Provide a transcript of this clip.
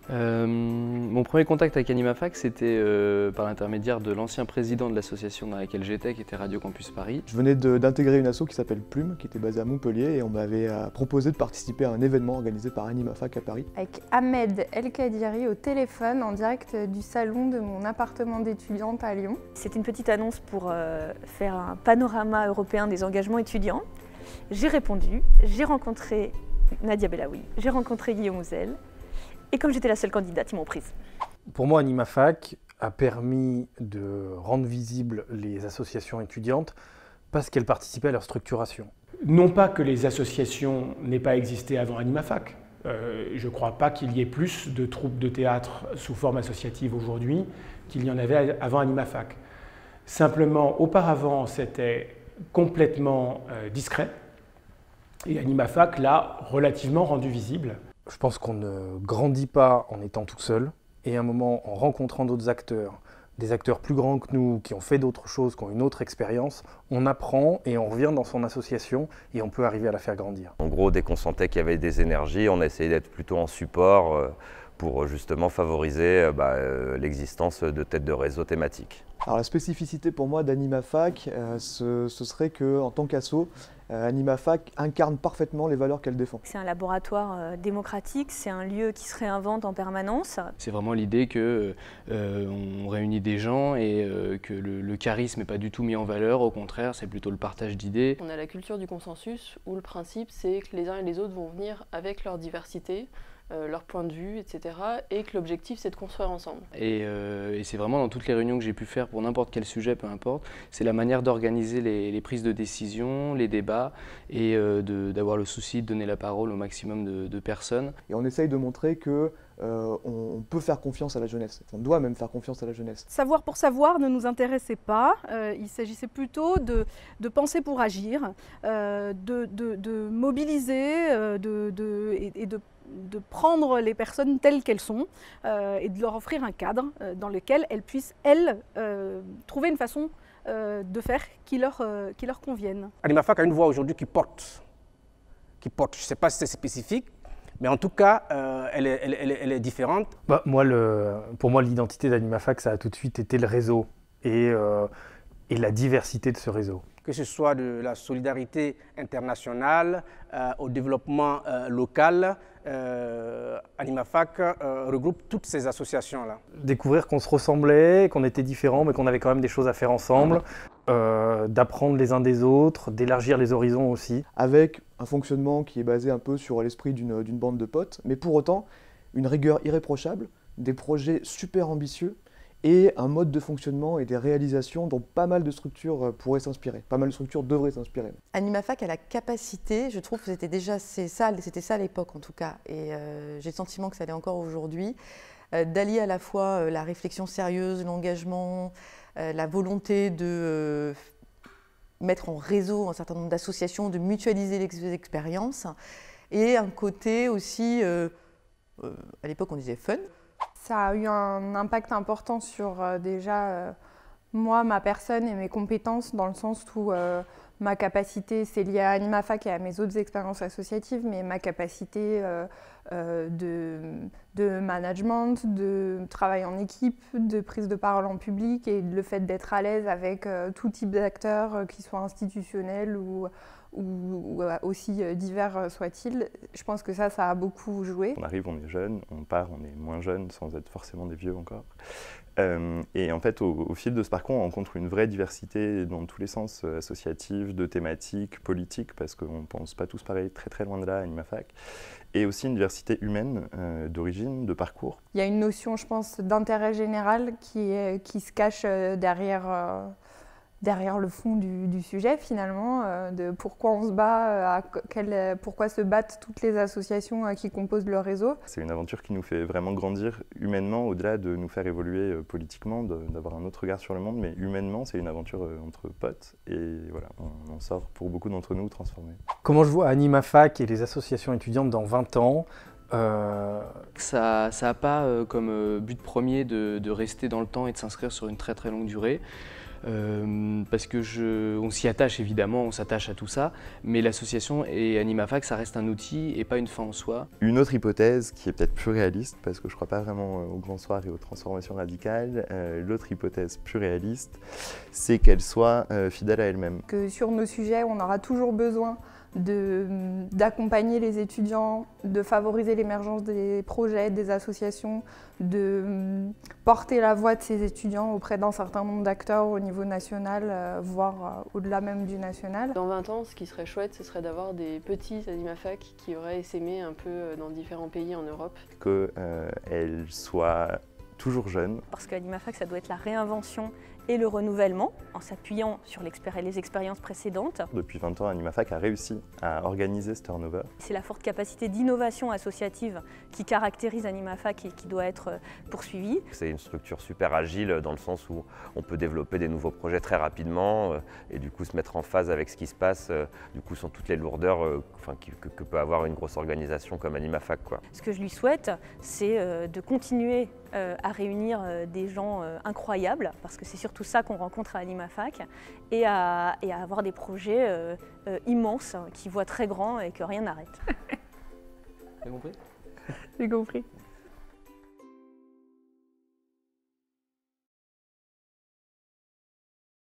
Mon premier contact avec AnimaFac, c'était par l'intermédiaire de l'ancien président de l'association dans laquelle j'étais, qui était Radio Campus Paris. Je venais d'intégrer une asso qui s'appelle Plume, qui était basée à Montpellier, et on m'avait proposé de participer à un événement organisé par AnimaFac à Paris. Avec Ahmed El Kadiri au téléphone en direct du salon de mon appartement d'étudiante à Lyon. C'est une petite annonce pour faire un panorama européen des engagements étudiants. J'ai répondu, j'ai rencontré Nadia Bellaoui, j'ai rencontré Guillaume Houzel. Et comme j'étais la seule candidate, ils m'ont prise. Pour moi, AnimaFac a permis de rendre visibles les associations étudiantes parce qu'elles participaient à leur structuration. Non pas que les associations n'aient pas existé avant AnimaFac. Je ne crois pas qu'il y ait plus de troupes de théâtre sous forme associative aujourd'hui qu'il y en avait avant AnimaFac. Simplement, auparavant, c'était complètement discret. Et AnimaFac l'a relativement rendu visible. Je pense qu'on ne grandit pas en étant tout seul, et à un moment, en rencontrant d'autres acteurs, des acteurs plus grands que nous, qui ont fait d'autres choses, qui ont une autre expérience, on apprend et on revient dans son association et on peut arriver à la faire grandir. En gros, dès qu'on sentait qu'il y avait des énergies, on a essayé d'être plutôt en support pour justement favoriser l'existence de têtes de réseau thématiques. Alors la spécificité pour moi d'AnimaFac, ce serait qu'en tant qu'asso, AnimaFac incarne parfaitement les valeurs qu'elle défend. C'est un laboratoire démocratique, c'est un lieu qui se réinvente en permanence. C'est vraiment l'idée qu'on réunit des gens et que le charisme n'est pas du tout mis en valeur, au contraire, c'est plutôt le partage d'idées. On a la culture du consensus où le principe c'est que les uns et les autres vont venir avec leur diversité, leur point de vue, etc. et que l'objectif c'est de construire ensemble. Et c'est vraiment dans toutes les réunions que j'ai pu faire pour n'importe quel sujet, peu importe, c'est la manière d'organiser les prises de décision, les débats et d'avoir le souci de donner la parole au maximum de personnes. Et on essaye de montrer que on peut faire confiance à la jeunesse, on doit même faire confiance à la jeunesse. Savoir pour savoir ne nous intéressait pas, il s'agissait plutôt de penser pour agir, de mobiliser et de prendre les personnes telles qu'elles sont et de leur offrir un cadre dans lequel elles puissent, trouver une façon de faire qui leur convienne. AnimaFac a une voix aujourd'hui qui porte. Je ne sais pas si c'est spécifique, mais en tout cas, elle est différente. Pour moi, l'identité d'AnimaFac, ça a tout de suite été le réseau et la diversité de ce réseau. Que ce soit de la solidarité internationale au développement local, AnimaFac regroupe toutes ces associations-là. Découvrir qu'on se ressemblait, qu'on était différents, mais qu'on avait quand même des choses à faire ensemble, d'apprendre les uns des autres, d'élargir les horizons aussi. Avec un fonctionnement qui est basé un peu sur l'esprit d'une bande de potes, mais pour autant, une rigueur irréprochable, des projets super ambitieux, et un mode de fonctionnement et des réalisations dont pas mal de structures pourraient s'inspirer, pas mal de structures devraient s'inspirer. AnimaFac a la capacité, je trouve que c'était ça à l'époque en tout cas, et j'ai le sentiment que ça l'est encore aujourd'hui, d'allier à la fois la réflexion sérieuse, l'engagement, la volonté de mettre en réseau un certain nombre d'associations, de mutualiser les expériences, et un côté aussi, à l'époque on disait fun. Ça a eu un impact important sur moi, ma personne et mes compétences, dans le sens où ma capacité, c'est lié à AnimaFac et à mes autres expériences associatives, mais ma capacité de management, de travail en équipe, de prise de parole en public et le fait d'être à l'aise avec tout type d'acteurs, qu'ils soient institutionnels ou aussi divers soient-ils. Je pense que ça a beaucoup joué. On arrive, on est jeune, on part, on est moins jeune sans être forcément des vieux encore. Et en fait, au fil de ce parcours, on rencontre une vraie diversité dans tous les sens, associatifs, de thématiques, politiques, parce qu'on ne pense pas tous pareil, très très loin de là à AnimaFac. Et aussi une diversité humaine, d'origine, de parcours. Il y a une notion, je pense, d'intérêt général qui se cache derrière le fond du sujet finalement, de pourquoi on se bat, pourquoi se battent toutes les associations qui composent le réseau. C'est une aventure qui nous fait vraiment grandir humainement, au-delà de nous faire évoluer politiquement, d'avoir un autre regard sur le monde, mais humainement c'est une aventure entre potes et voilà, on en sort pour beaucoup d'entre nous transformés. Comment je vois AnimaFac et les associations étudiantes dans 20 ans, Ça n'a pas comme but premier de rester dans le temps et de s'inscrire sur une très très longue durée. parce que on s'y attache évidemment, on s'attache à tout ça, mais l'association et AnimaFac, ça reste un outil et pas une fin en soi. Une autre hypothèse qui est peut-être plus réaliste, parce que je ne crois pas vraiment au grand soir et aux transformations radicales, l'autre hypothèse plus réaliste, c'est qu'elle soit fidèle à elle-même. Que sur nos sujets, on aura toujours besoin d'accompagner les étudiants, de favoriser l'émergence des projets, des associations, de porter la voix de ces étudiants auprès d'un certain nombre d'acteurs au niveau national, voire au-delà même du national. Dans 20 ans, ce qui serait chouette, ce serait d'avoir des petits AnimaFac qui auraient essaimé un peu dans différents pays en Europe. Qu'elle soit toujours jeune. Parce que l'AnimaFac, ça doit être la réinvention et le renouvellement, en s'appuyant sur les expériences précédentes. Depuis 20 ans, AnimaFac a réussi à organiser ce turnover. C'est la forte capacité d'innovation associative qui caractérise AnimaFac et qui doit être poursuivie. C'est une structure super agile dans le sens où on peut développer des nouveaux projets très rapidement et du coup se mettre en phase avec ce qui se passe, du coup sans toutes les lourdeurs que peut avoir une grosse organisation comme AnimaFac, quoi. Ce que je lui souhaite, c'est de continuer à réunir des gens incroyables, parce que c'est surtout ça qu'on rencontre à AnimaFac, et à avoir des projets immenses qui voient très grand et que rien n'arrête. T'as compris ? J'ai compris.